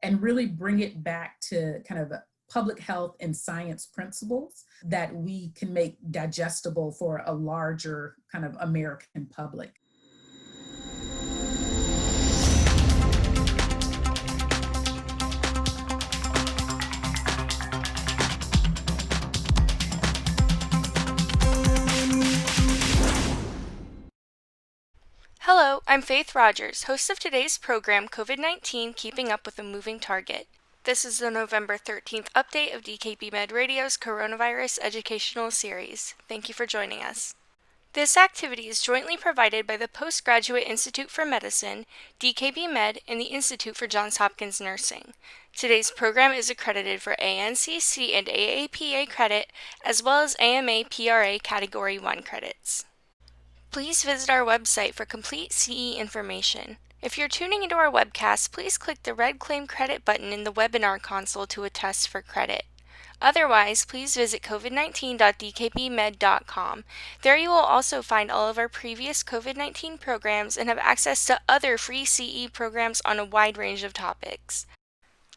and really bring it back to kind of public health and science principles that we can make digestible for a larger kind of American public. Hello, I'm Faith Rogers, host of today's program, COVID-19 Keeping Up with a Moving Target. This is the November 13th update of DKB Med Radio's Coronavirus Educational Series. Thank you for joining us. This activity is jointly provided by the Postgraduate Institute for Medicine, DKB Med, and the Institute for Johns Hopkins Nursing. Today's program is accredited for ANCC and AAPA credit, as well as AMA PRA Category 1 credits. Please visit our website for complete CE information. If you're tuning into our webcast, please click the red Claim Credit button in the webinar console to attest for credit. Otherwise, please visit covid19.dkbmed.com. There you will also find all of our previous COVID-19 programs and have access to other free CE programs on a wide range of topics.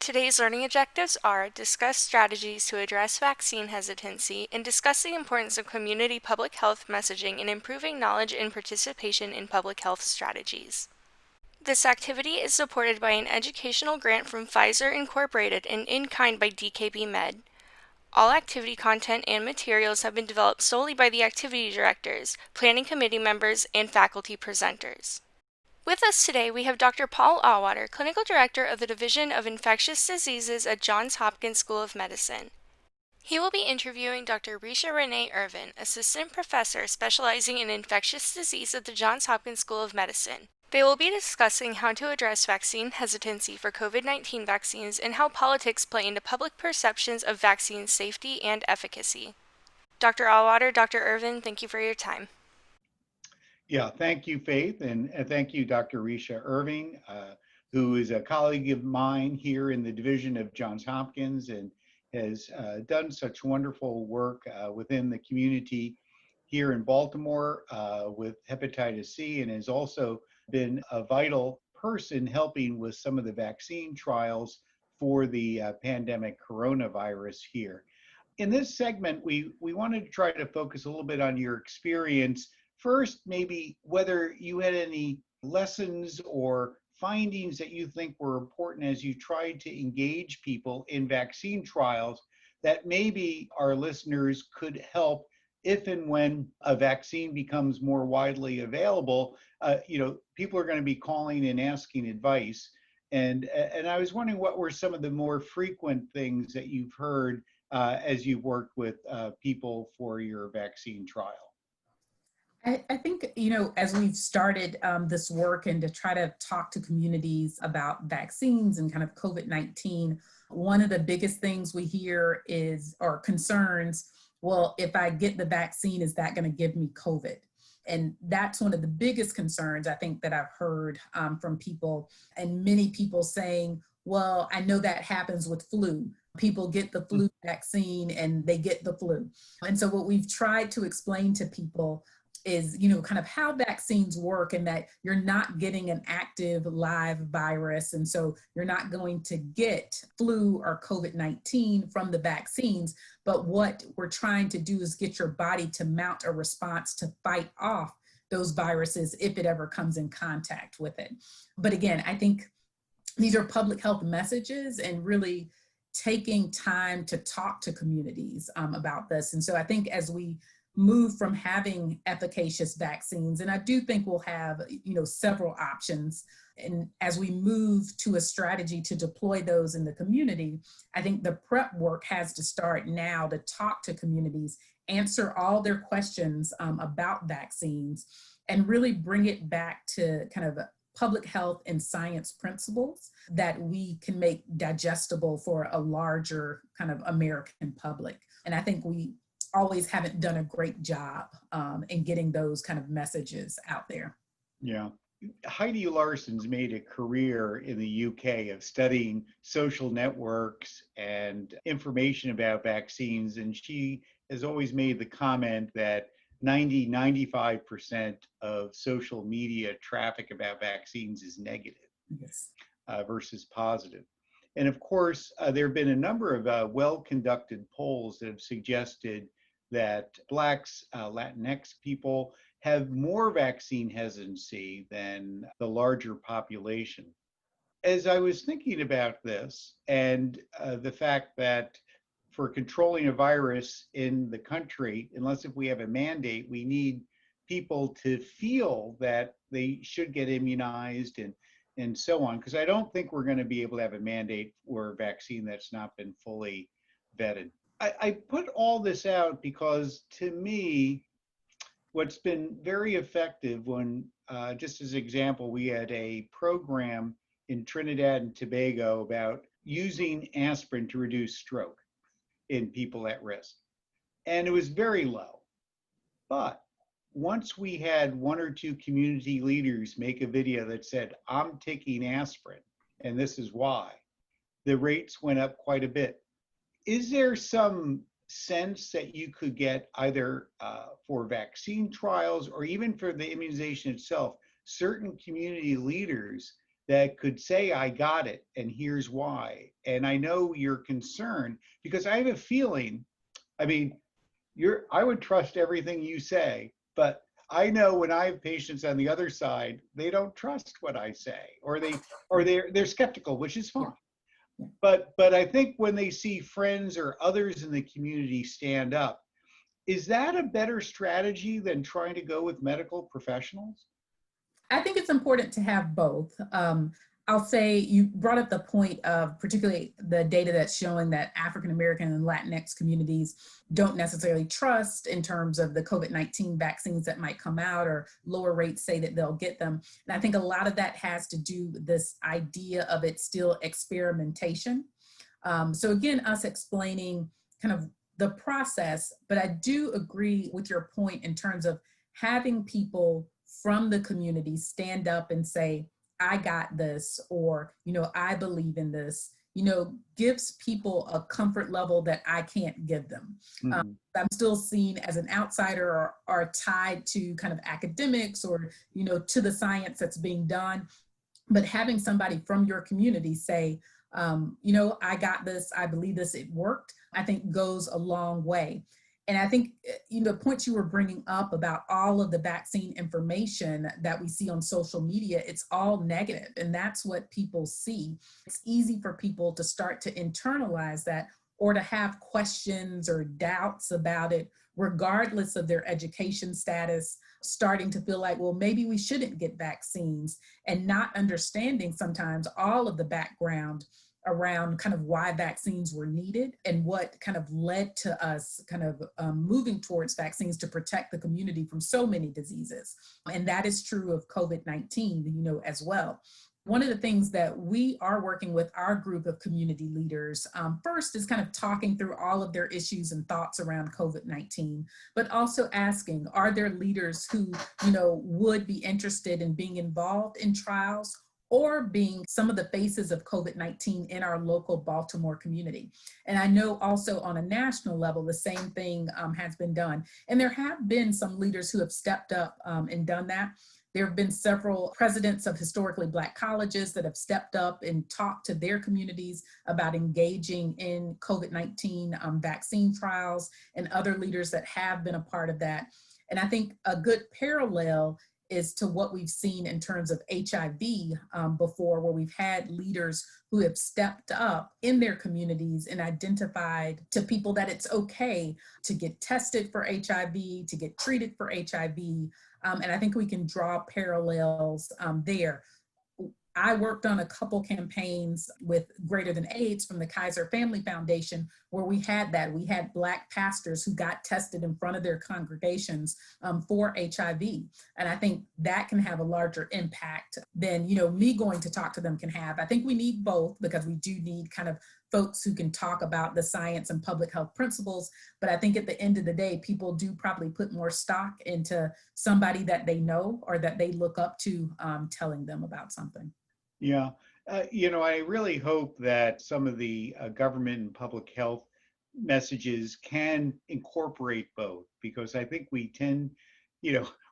Today's learning objectives are discuss strategies to address vaccine hesitancy and discuss the importance of community public health messaging in improving knowledge and participation in public health strategies. This activity is supported by an educational grant from Pfizer Incorporated and in kind by DKB Med. All activity content and materials have been developed solely by the activity directors, planning committee members, and faculty presenters. With us today, we have Dr. Paul Auwaerter, Clinical Director of the Division of Infectious Diseases at Johns Hopkins School of Medicine. He will be interviewing Dr. Risha Irvin, Assistant Professor specializing in infectious disease at the Johns Hopkins School of Medicine. They will be discussing how to address vaccine hesitancy for COVID-19 vaccines and how politics play into public perceptions of vaccine safety and efficacy. Dr. Auwaerter, Dr. Irvin, thank you for your time. Yeah, thank you, Faith, and thank you, Dr. Risha Irvin, who is a colleague of mine here in the division of Johns Hopkins and has done such wonderful work within the community here in Baltimore with hepatitis C, and has also been a vital person helping with some of the vaccine trials for the pandemic coronavirus here. In this segment, we wanted to try to focus a little bit on your experience. First, maybe whether you had any lessons or findings that you think were important as you tried to engage people in vaccine trials that maybe our listeners could help if and when a vaccine becomes more widely available. People are going to be calling and asking advice. And I was wondering what were some of the more frequent things that you've heard as you've worked with people for your vaccine trial? I think, as we've started this work and to try to talk to communities about vaccines and kind of COVID-19, one of the biggest things we hear or concerns, well, if I get the vaccine, is that going to give me COVID? And that's one of the biggest concerns I think that I've heard from people, and many people saying, well, I know that happens with flu. People get the flu vaccine and they get the flu. And so what we've tried to explain to people is, kind of how vaccines work, and that you're not getting an active live virus. And so you're not going to get flu or COVID-19 from the vaccines. But what we're trying to do is get your body to mount a response to fight off those viruses if it ever comes in contact with it. But again, I think these are public health messages and really taking time to talk to communities about this. And so I think as we move from having efficacious vaccines, and I do think we'll have, several options, and as we move to a strategy to deploy those in the community, I think the prep work has to start now to talk to communities, answer all their questions about vaccines, and really bring it back to kind of public health and science principles that we can make digestible for a larger kind of American public. And I think we always haven't done a great job in getting those kind of messages out there. Yeah. Heidi Larson's made a career in the UK of studying social networks and information about vaccines. And she has always made the comment that 95% of social media traffic about vaccines is negative. Yes. Versus positive. And of course, there have been a number of well-conducted polls that have suggested that Blacks, Latinx people have more vaccine hesitancy than the larger population. As I was thinking about this and the fact that for controlling a virus in the country, unless if we have a mandate, we need people to feel that they should get immunized and so on, because I don't think we're going to be able to have a mandate for a vaccine that's not been fully vetted. I put all this out because to me, what's been very effective when, just as an example, we had a program in Trinidad and Tobago about using aspirin to reduce stroke in people at risk. And it was very low. But once we had one or two community leaders make a video that said, I'm taking aspirin, and this is why, the rates went up quite a bit. Is there some sense that you could get either for vaccine trials or even for the immunization itself, certain community leaders that could say, I got it, and here's why? And I know you're concerned because I have a feeling, I mean, I would trust everything you say, but I know when I have patients on the other side, they don't trust what I say, or they're skeptical, which is fine. But I think when they see friends or others in the community stand up, is that a better strategy than trying to go with medical professionals? I think it's important to have both. I'll say you brought up the point of particularly the data that's showing that African American and Latinx communities don't necessarily trust in terms of the COVID-19 vaccines that might come out, or lower rates say that they'll get them. And I think a lot of that has to do with this idea of it still experimentation. So again, us explaining kind of the process, but I do agree with your point in terms of having people from the community stand up and say, I got this, or, I believe in this, gives people a comfort level that I can't give them. Mm-hmm. I'm still seen as an outsider or tied to kind of academics or, to the science that's being done. But having somebody from your community say, I got this, I believe this, it worked, I think goes a long way. And I think, the points you were bringing up about all of the vaccine information that we see on social media, it's all negative. And that's what people see. It's easy for people to start to internalize that or to have questions or doubts about it, regardless of their education status, starting to feel like, well, maybe we shouldn't get vaccines, and not understanding sometimes all of the background around kind of why vaccines were needed and what kind of led to us kind of moving towards vaccines to protect the community from so many diseases. And that is true of COVID-19, as well. One of the things that we are working with our group of community leaders, first is kind of talking through all of their issues and thoughts around COVID-19, but also asking, are there leaders who, would be interested in being involved in trials or being some of the faces of COVID-19 in our local Baltimore community? And I know also on a national level, the same thing has been done. And there have been some leaders who have stepped up and done that. There have been several presidents of historically Black colleges that have stepped up and talked to their communities about engaging in COVID-19 vaccine trials, and other leaders that have been a part of that. And I think a good parallel is to what we've seen in terms of HIV before, where we've had leaders who have stepped up in their communities and identified to people that it's okay to get tested for HIV, to get treated for HIV. And I think we can draw parallels there. I worked on a couple campaigns with Greater Than AIDS from the Kaiser Family Foundation, where we had that. We had Black pastors who got tested in front of their congregations for HIV. And I think that can have a larger impact than, me going to talk to them can have. I think we need both, because we do need kind of folks who can talk about the science and public health principles. But I think at the end of the day, people do probably put more stock into somebody that they know or that they look up to telling them about something. Yeah. I really hope that some of the government and public health messages can incorporate both, because I think we tend,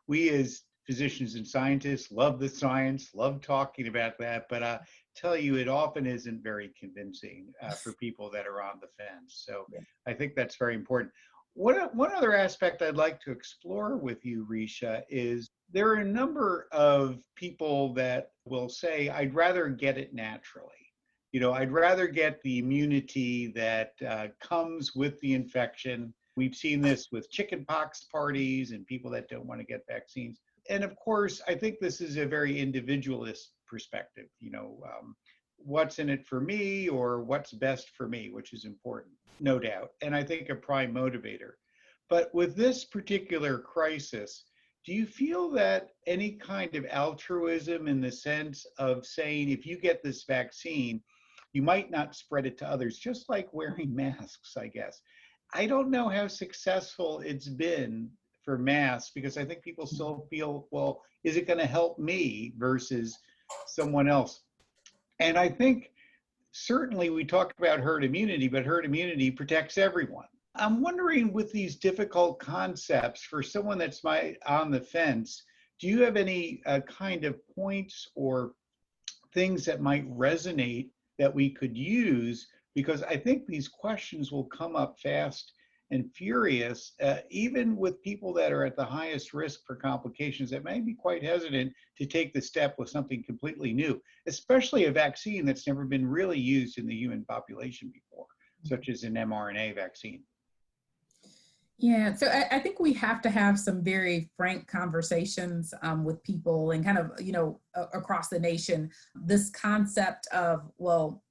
we as physicians and scientists love the science, love talking about that, but tell you it often isn't very convincing for people that are on the fence. So Yeah. I think that's very important. One other aspect I'd like to explore with you, Risha, is there are a number of people that will say, I'd rather get it naturally. I'd rather get the immunity that comes with the infection. We've seen this with chickenpox parties and people that don't want to get vaccines. And of course, I think this is a very individualist perspective. What's in it for me or what's best for me, which is important, no doubt. And I think a prime motivator. But with this particular crisis, do you feel that any kind of altruism in the sense of saying, if you get this vaccine, you might not spread it to others, just like wearing masks, I guess. I don't know how successful it's been for masks because I think people still feel, well, is it going to help me versus someone else? And I think certainly we talk about herd immunity, but herd immunity protects everyone. I'm wondering with these difficult concepts for someone that's on the fence, do you have any kind of points or things that might resonate that we could use? Because I think these questions will come up fast and furious, even with people that are at the highest risk for complications that may be quite hesitant to take the step with something completely new, especially a vaccine that's never been really used in the human population before, such as an mRNA vaccine. Yeah, so I think we have to have some very frank conversations with people and kind of, across the nation, this concept of, well,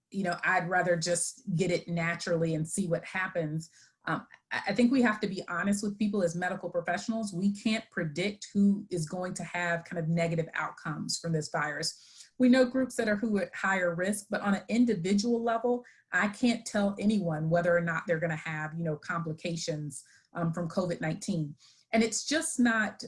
I'd rather just get it naturally and see what happens. I think we have to be honest with people as medical professionals. We can't predict who is going to have kind of negative outcomes from this virus. We know groups that are at higher risk, but on an individual level, I can't tell anyone whether or not they're going to have, complications from COVID-19. And it's just not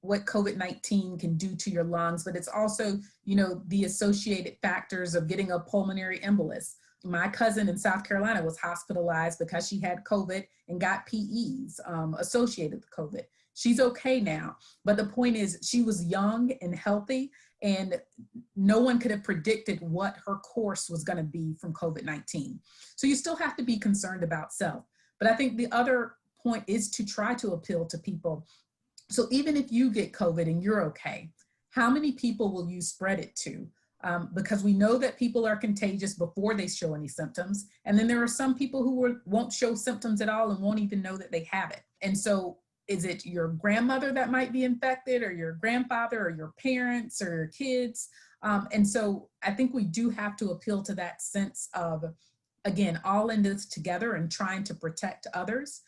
what COVID-19 can do to your lungs, but it's also, the associated factors of getting a pulmonary embolus. My cousin in South Carolina was hospitalized because she had COVID and got PEs associated with COVID. She's okay now. But the point is, she was young and healthy, and no one could have predicted what her course was going to be from COVID-19. So you still have to be concerned about self. But I think the other point is to try to appeal to people. So even if you get COVID and you're okay, how many people will you spread it to? Because we know that people are contagious before they show any symptoms. And then there are some people who won't show symptoms at all and won't even know that they have it. And so is it your grandmother that might be infected, or your grandfather, or your parents, or your kids? And so I think we do have to appeal to that sense of, again, all in this together and trying to protect others.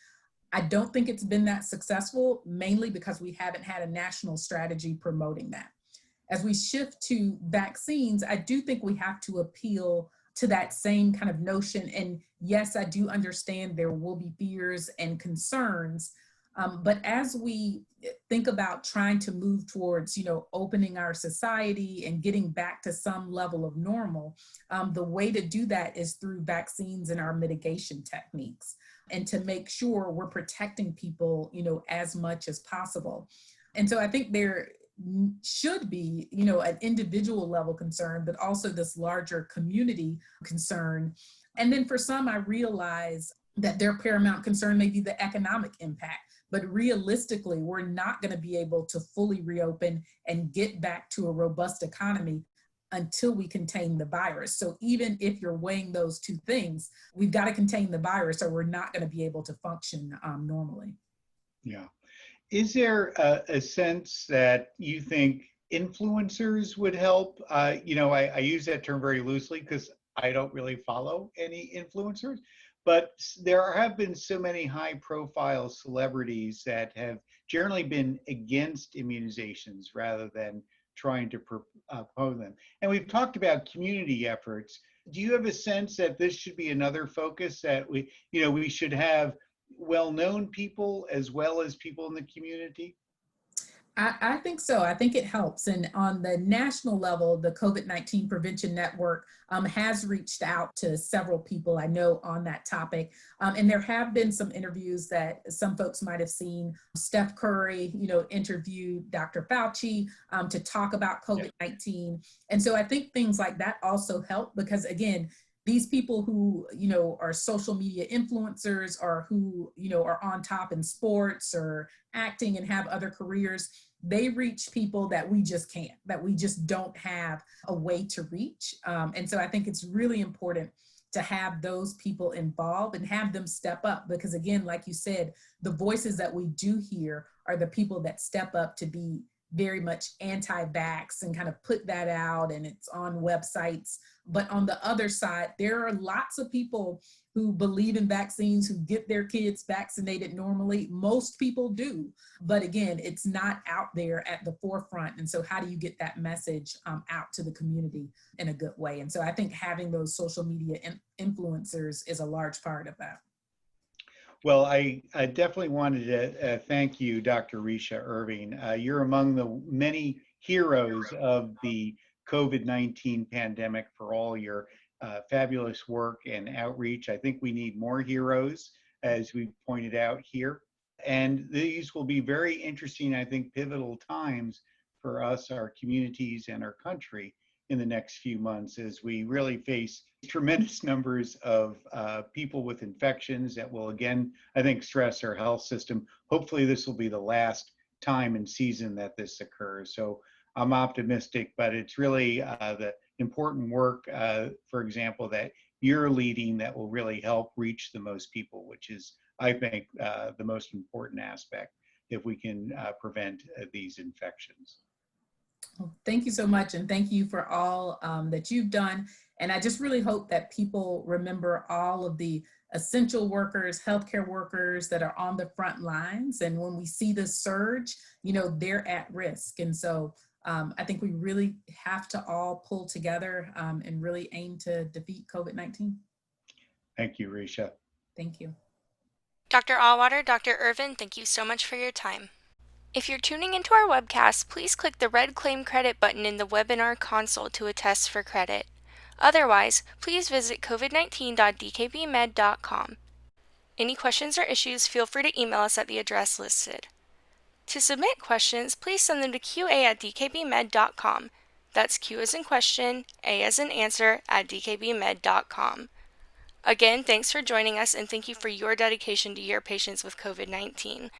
I don't think it's been that successful, mainly because we haven't had a national strategy promoting that. As we shift to vaccines, I do think we have to appeal to that same kind of notion. And yes, I do understand there will be fears and concerns, but as we think about trying to move towards, opening our society and getting back to some level of normal, the way to do that is through vaccines and our mitigation techniques, and to make sure we're protecting people, as much as possible. And so I think there should be, an individual level concern, but also this larger community concern. And then for some, I realize that their paramount concern may be the economic impact. But realistically, we're not going to be able to fully reopen and get back to a robust economy until we contain the virus. So even if you're weighing those two things, we've got to contain the virus, or we're not going to be able to function normally. Yeah. Is there a sense that you think influencers would help? I use that term very loosely because I don't really follow any influencers, but there have been so many high-profile celebrities that have generally been against immunizations rather than trying to propose them. And we've talked about community efforts. Do you have a sense that this should be another focus, that we should have well-known people as well as people in the community? I think so. I think it helps. And on the national level, the COVID-19 Prevention Network has reached out to several people I know on that topic. And there have been some interviews that some folks might have seen. Steph Curry, interviewed Dr. Fauci to talk about COVID-19. And so I think things like that also help because, again, these people who are social media influencers or who are on top in sports or acting and have other careers, they reach people that we just can't, that we just don't have a way to reach. And so I think it's really important to have those people involved and have them step up because, again, like you said, the voices that we do hear are the people that step up to be very much anti-vax and kind of put that out, and it's on websites. But on the other side, there are lots of people who believe in vaccines, who get their kids vaccinated normally. Most people do. But again, it's not out there at the forefront. And so how do you get that message out to the community in a good way? And so I think having those social media influencers is a large part of that. Well, I definitely wanted to thank you, Dr. Risha Irvin. You're among the many heroes of the COVID-19 pandemic for all your fabulous work and outreach. I think we need more heroes, as we pointed out here. And these will be very interesting, I think, pivotal times for us, our communities, and our country in the next few months as we really face tremendous numbers of people with infections that will, again, I think, stress our health system. Hopefully, this will be the last time and season that this occurs. So I'm optimistic, but it's really the important work, for example, that you're leading that will really help reach the most people, which is, I think, the most important aspect if we can prevent these infections. Well, thank you so much. And thank you for all that you've done. And I just really hope that people remember all of the essential workers, healthcare workers that are on the front lines. And when we see this surge, they're at risk. And so I think we really have to all pull together and really aim to defeat COVID-19. Thank you, Risha. Thank you. Dr. Auwaerter, Dr. Irvin, thank you so much for your time. If you're tuning into our webcast, please click the red Claim Credit button in the webinar console to attest for credit. Otherwise, please visit covid19.dkbmed.com. Any questions or issues, feel free to email us at the address listed. To submit questions, please send them to qa@dkbmed.com. That's Q as in question, A as in answer, at dkbmed.com. Again, thanks for joining us and thank you for your dedication to your patients with COVID-19.